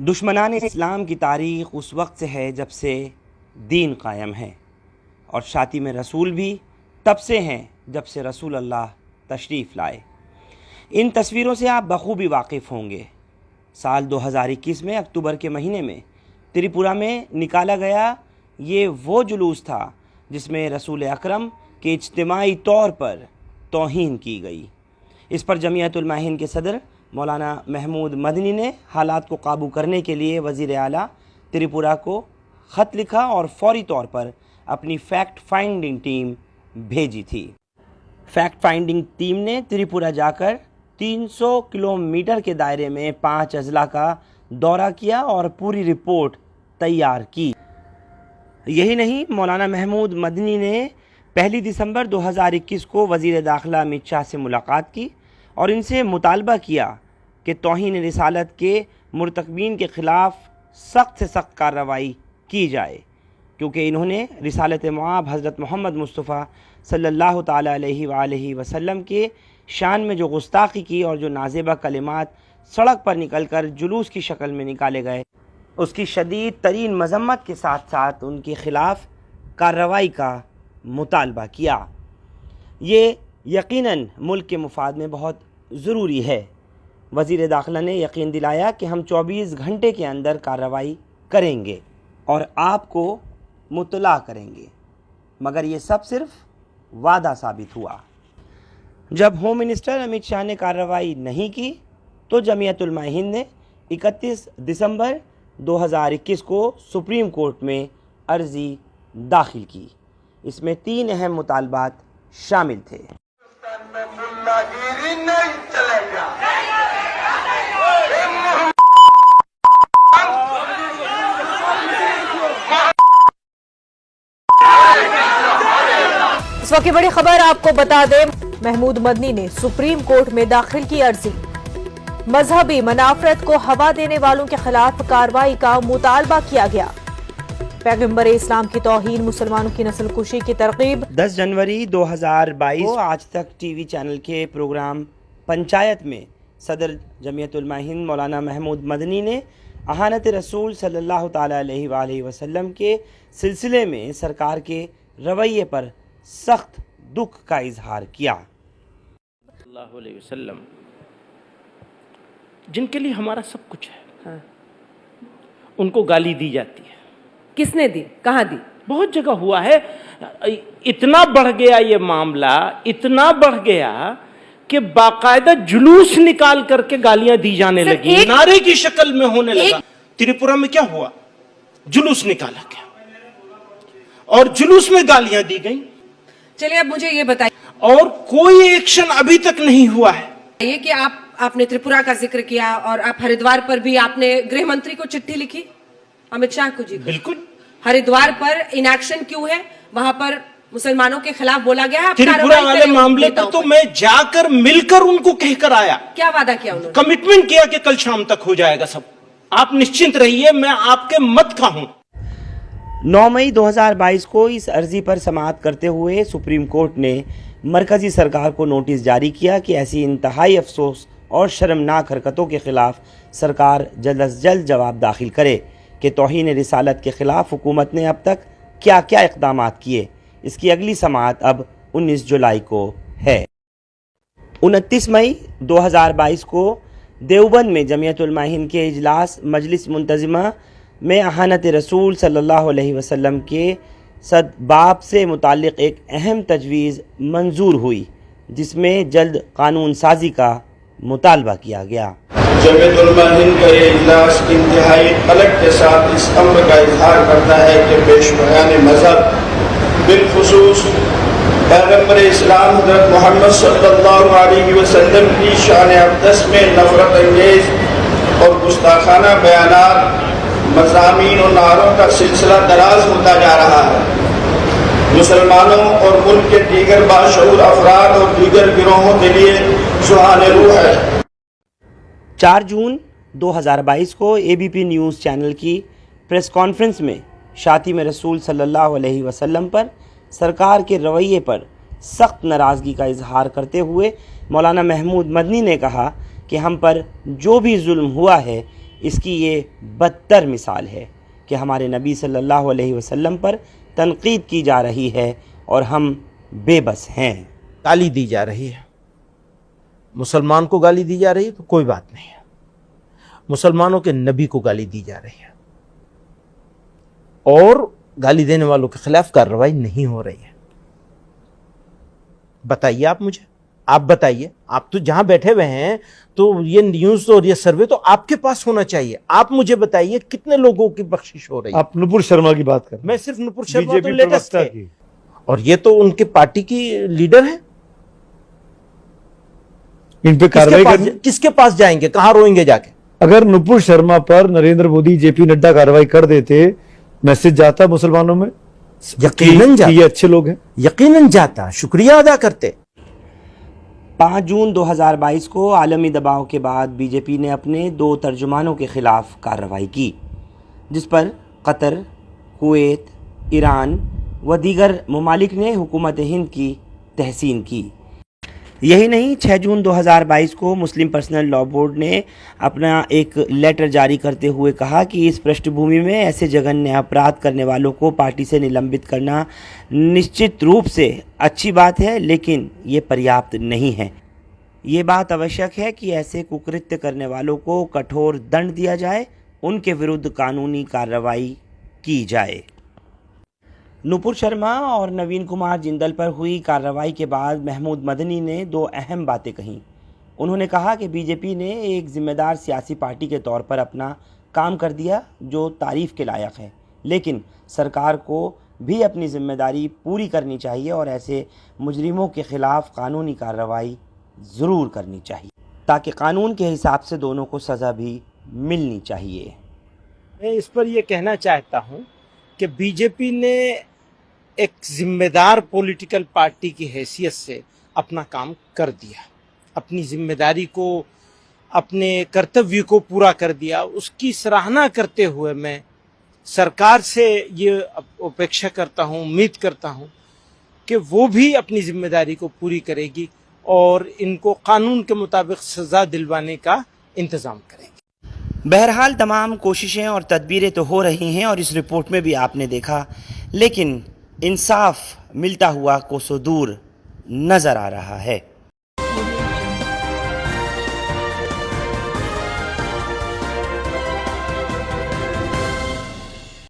دشمنان اسلام کی تاریخ اس وقت سے ہے جب سے دین قائم ہے، اور شاتم رسول بھی تب سے ہیں جب سے رسول اللہ تشریف لائے۔ ان تصویروں سے آپ بخوبی واقف ہوں گے۔ سال 2021 میں اکتوبر کے مہینے میں تریپورہ میں نکالا گیا یہ وہ جلوس تھا جس میں رسول اکرم کے اجتماعی طور پر توہین کی گئی۔ اس پر جمعیت علماء کے صدر مولانا محمود مدنی نے حالات کو قابو کرنے کے لیے وزیر اعلیٰ تریپورہ کو خط لکھا اور فوری طور پر اپنی فیکٹ فائنڈنگ ٹیم بھیجی تھی۔ فیکٹ فائنڈنگ ٹیم نے تریپورہ جا کر 300 کلومیٹر کے دائرے میں 5 اضلاع کا دورہ کیا اور پوری رپورٹ تیار کی۔ یہی نہیں، مولانا محمود مدنی نے 1 دسمبر 2021 کو وزیر داخلہ امت شاہ سے ملاقات کی اور ان سے مطالبہ کیا کہ توہین رسالت کے مرتکبین کے خلاف سخت سے سخت کارروائی کی جائے، کیونکہ انہوں نے رسالت مآب حضرت محمد مصطفیٰ صلی اللہ تعالیٰ علیہ وآلہ وسلم کے شان میں جو گستاخی کی اور جو نازیبہ کلمات سڑک پر نکل کر جلوس کی شکل میں نکالے گئے، اس کی شدید ترین مذمت کے ساتھ ساتھ ان کے خلاف کارروائی کا مطالبہ کیا۔ یہ یقیناً ملک کے مفاد میں بہت ضروری ہے۔ وزیر داخلہ نے یقین دلایا کہ ہم 24 گھنٹے کے اندر کارروائی کریں گے اور آپ کو مطلع کریں گے، مگر یہ سب صرف وعدہ ثابت ہوا۔ جب ہوم منسٹر امت شاہ نے کارروائی نہیں کی تو جمعیت علماء ہند نے 31 دسمبر 2021 کو سپریم کورٹ میں عرضی داخل کی۔ اس میں 3 اہم مطالبات شامل تھے۔ اس وقت کی بڑی خبر آپ کو بتا دیں، محمود مدنی نے سپریم کورٹ میں داخل کی عرضی۔ مذہبی منافرت کو ہوا دینے والوں کے خلاف کارروائی کا مطالبہ کیا گیا۔ پیغمبر اسلام کی توہین، مسلمانوں کی نسل کشی کی ترغیب۔ 10 جنوری 2022 کو آج تک ٹی وی چینل کے پروگرام پنچایت میں صدر جمعیت علماء ہند مولانا محمود مدنی نے اہانت رسول صلی اللہ تعالیٰ علیہ وآلہ وسلم کے سلسلے میں سرکار کے رویے پر سخت دکھ کا اظہار کیا۔ اللہ علیہ وسلم جن کے لیے ہمارا سب کچھ ہے، ان کو گالی دی جاتی ہے۔ کس نے دی؟ کہاں دی؟ بہت جگہ ہوا ہے۔ اتنا بڑھ گیا یہ معاملہ، اتنا بڑھ گیا کہ باقاعدہ جلوس نکال کر کے گالیاں دی جانے لگی، نعرے کی شکل میں ہونے لگا۔ تریپورہ میں کیا ہوا؟ جلوس نکالا گیا اور جلوس میں گالیاں دی گئیں۔ چلیے اب مجھے یہ بتائیے، اور کوئی ایکشن ابھی تک نہیں ہوا ہے۔ یہ کہ آپ نے تریپورہ کا ذکر کیا اور آپ ہریدوار پر بھی آپ نے گرہ منتری کو چٹھی لکھی، امت شاہ کو۔ جی بالکل، ہریدوار پر انیکشن کیوں ہے؟ وہاں پر مسلمانوں کے خلاف بولا گیا ہے۔ تریپورہ والے معاملے پر تو میں جا کر مل کر ان کو کہہ کر آیا، کیا وعدہ کیا انہوں نے؟ کمٹمنٹ کیا کہ کل شام تک ہو جائے گا سب، آپ نشچنت رہیے، میں آپ کے مت کا ہوں۔ 9 مئی 2022 کو اس عرضی پر سماعت کرتے ہوئے سپریم کورٹ نے مرکزی سرکار کو نوٹس جاری کیا کہ ایسی انتہائی افسوس اور شرمناک حرکتوں کے خلاف سرکار جلد از جلد جواب داخل کرے کہ توہین رسالت کے خلاف حکومت نے اب تک کیا کیا اقدامات کیے۔ اس کی اگلی سماعت اب 19 جولائی کو ہے۔ 29 مئی 2022 کو دیوبند میں جمعیت علماء ہند کے اجلاس مجلس منتظمہ میں اہانت رسول صلی اللہ علیہ وسلم کے باب سے متعلق ایک اہم تجویز منظور ہوئی، جس میں جلد قانون سازی کا مطالبہ کیا گیا۔ جمعیت علماء ہند کا یہ اجلاس انتہائی قلق کے ساتھ اس امر کا اظہار کرتا ہے کہ پیشوایان مذہب، بالخصوص پیغمبر اسلام حضرت محمد صلی اللہ علیہ وسلم کی شان اقدس میں نفرت انگیز اور گستاخانہ بیانات، مضامین و نعروں کا سلسلہ دراز ہوتا جا رہا ہے۔ مسلمانوں اور ملک کے دیگر باشعور افراد اور دیگر گروہوں کے لیے سوال روح ہے۔ 4 جون 2022 کو اے بی پی نیوز چینل کی پریس کانفرنس میں شاتم رسول صلی اللہ علیہ وسلم پر سرکار کے رویے پر سخت ناراضگی کا اظہار کرتے ہوئے مولانا محمود مدنی نے کہا کہ ہم پر جو بھی ظلم ہوا ہے اس کی یہ بدتر مثال ہے کہ ہمارے نبی صلی اللہ علیہ وسلم پر تنقید کی جا رہی ہے اور ہم بے بس ہیں۔ گالی دی جا رہی ہے، مسلمان کو گالی دی جا رہی ہے تو کوئی بات نہیں ہے، مسلمانوں کے نبی کو گالی دی جا رہی ہے اور گالی دینے والوں کے خلاف کارروائی نہیں ہو رہی ہے۔ بتائیے آپ مجھے، آپ بتائیے، آپ تو جہاں بیٹھے ہوئے ہیں تو یہ نیوز اور یہ سروے تو آپ کے پاس ہونا چاہیے، آپ مجھے بتائیے کتنے لوگوں کی بخشش ہو رہی ہے؟ آپ نپور شرما کی بات کریں، میں صرف نپور شرما بی تو جے پی لیٹسٹ پروکتا ہے، کی، اور یہ تو ان کے پارٹی کی لیڈر ہیں، ان پہ کارروائی کرنی۔ کس کے پاس جائیں گے، کہاں روئیں گے جا کے؟ اگر نپور شرما پر نریندر مودی جے پی نڈا کارروائی کر دیتے، میسج جاتا مسلمانوں میں یقیناً کہ یہ اچھے لوگ ہیں۔ یقیناً جاتا، شکریہ ادا کرتے۔ 5 جون 2022 کو عالمی دباؤ کے بعد بی جے پی نے اپنے 2 ترجمانوں کے خلاف کارروائی کی، جس پر قطر، کویت، ایران و دیگر ممالک نے حکومت ہند کی تحسین کی۔ یہی نہیں، 6 جون 2022 کو مسلم پرسنل لاء بورڈ نے اپنا ایک لیٹر جاری کرتے ہوئے کہا کہ اس پرشٹھ بھومی میں ایسے جگنیہ اپرادھ کرنے والوں کو پارٹی سے نلمبت کرنا نشچت روپ سے اچھی بات ہے، لیکن یہ پریاپت نہیں ہے۔ یہ بات آوشک ہے کہ ایسے ککرتیہ کرنے والوں کو کٹھور دنڈ دیا جائے، ان کے ورد قانونی کارروائی کی جائے۔ نپور شرما اور نوین کمار جندل پر ہوئی کارروائی کے بعد محمود مدنی نے 2 اہم باتیں کہیں۔ انہوں نے کہا کہ بی جے پی نے ایک ذمہ دار سیاسی پارٹی کے طور پر اپنا کام کر دیا جو تعریف کے لائق ہے، لیکن سرکار کو بھی اپنی ذمہ داری پوری کرنی چاہیے اور ایسے مجرموں کے خلاف قانونی کارروائی ضرور کرنی چاہیے تاکہ قانون کے حساب سے دونوں کو سزا بھی ملنی چاہیے۔ میں اس پر یہ کہنا چاہتا ہوں کہ بی جے پی نے ایک ذمہ دار پولیٹیکل پارٹی کی حیثیت سے اپنا کام کر دیا، اپنی ذمہ داری کو، اپنے کرتویہ کو پورا کر دیا۔ اس کی سراہنا کرتے ہوئے میں سرکار سے یہ اپیکشا کرتا ہوں، امید کرتا ہوں کہ وہ بھی اپنی ذمہ داری کو پوری کرے گی اور ان کو قانون کے مطابق سزا دلوانے کا انتظام کرے گی۔ بہرحال تمام کوششیں اور تدبیریں تو ہو رہی ہیں اور اس رپورٹ میں بھی آپ نے دیکھا، لیکن انصاف ملتا ہوا کوسوں دور نظر آ رہا ہے۔